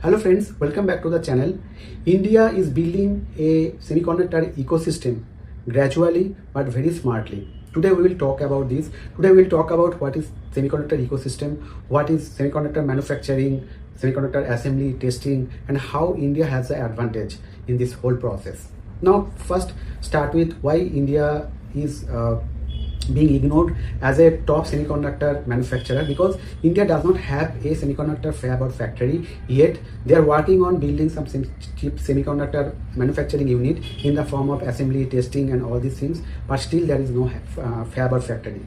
Hello friends, welcome back to the channel. India is building a semiconductor ecosystem gradually but very smartly. Today we will talk about this. Today we will talk about what is semiconductor ecosystem, what is semiconductor manufacturing, semiconductor assembly, testing, and how India has the advantage in this whole process. Now first start with why India is being ignored as a top semiconductor manufacturer, because India does not have a semiconductor fab or factory yet. They are working on building some cheap semiconductor manufacturing unit in the form of assembly, testing and all these things, but still there is no fab or factory.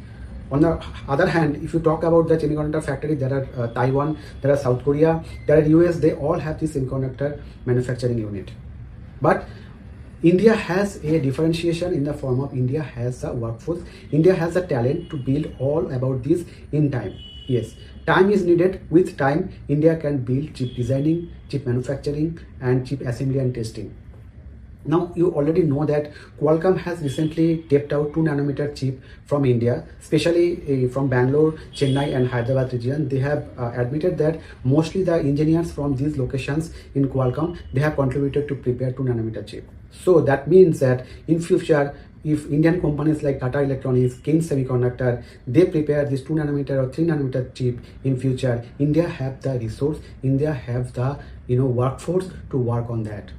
On the other hand, if you talk about the semiconductor factory, there are Taiwan, there are South Korea, there are US, they all have this semiconductor manufacturing unit. But India has a differentiation in the form of India has a workforce. India has a talent to build all about this in time. Yes, time is needed. With time, India can build chip designing, chip manufacturing and chip assembly and testing. Now you already know that Qualcomm has recently taped out 2nm chip from India, especially from Bangalore, Chennai and Hyderabad region. They have admitted that mostly the engineers from these locations in Qualcomm, they have contributed to prepare 2nm chip. So that means that in future, if Indian companies like Tata Electronics, Keynes Semiconductor, they prepare this 2nm or 3nm chip in future, India have the resource, India have the workforce to work on that.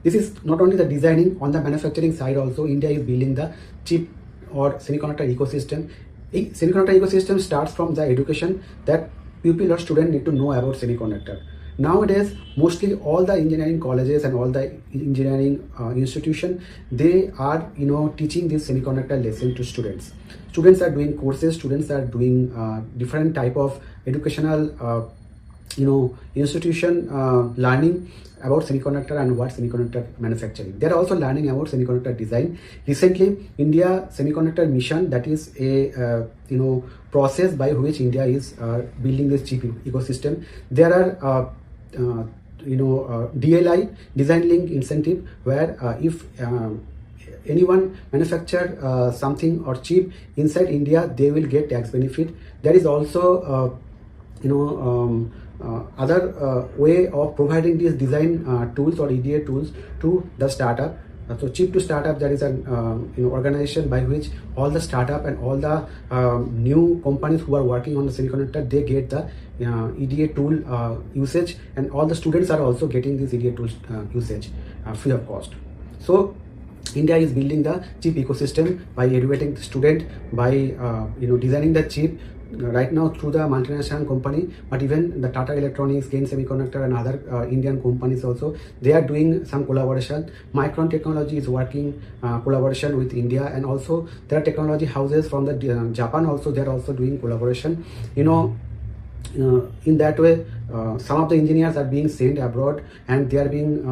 This is not only the designing, on the manufacturing side also, India is building the chip or semiconductor ecosystem. A semiconductor ecosystem starts from the education that pupil or student need to know about semiconductor. Nowadays, mostly all the engineering colleges and all the engineering institution, they are teaching this semiconductor lesson to students. Students are doing courses, students are doing different type of educational institution learning about semiconductor and what semiconductor manufacturing. They are also learning about semiconductor design. Recently, India Semiconductor Mission, that is a process by which India is building this chip ecosystem. There are DLI, Design Link Incentive, where if anyone manufacture something or chip inside India, they will get tax benefit. There is also other way of providing these design tools or EDA tools to the startup. So chip to startup, there is an organization by which all the startup and all the new companies who are working on the semiconductor, they get the EDA tool usage, and all the students are also getting this EDA tools usage free of cost. So India is building the chip ecosystem by educating the student, by designing the chip right now through the multinational company, but even the Tata Electronics, Keynes Semiconductor and other Indian companies also, they are doing some collaboration. Micron Technology is working collaboration with India, and also there are technology houses from the Japan also, they are also doing collaboration. In that way, some of the engineers are being sent abroad and they are being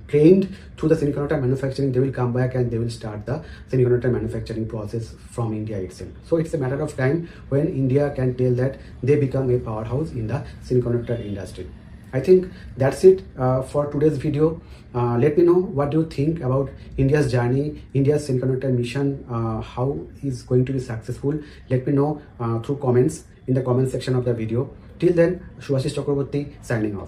trained through the semiconductor manufacturing. They will come back and they will start the semiconductor manufacturing process from India itself. So it's a matter of time when India can tell that they become a powerhouse in the semiconductor industry. I think that's it for today's video. Let me know what do you think about India's journey, India's semiconductor mission, how is going to be successful. Let me know through comments in the comment section of the video. Till then, Subhasish Chakraborti signing off.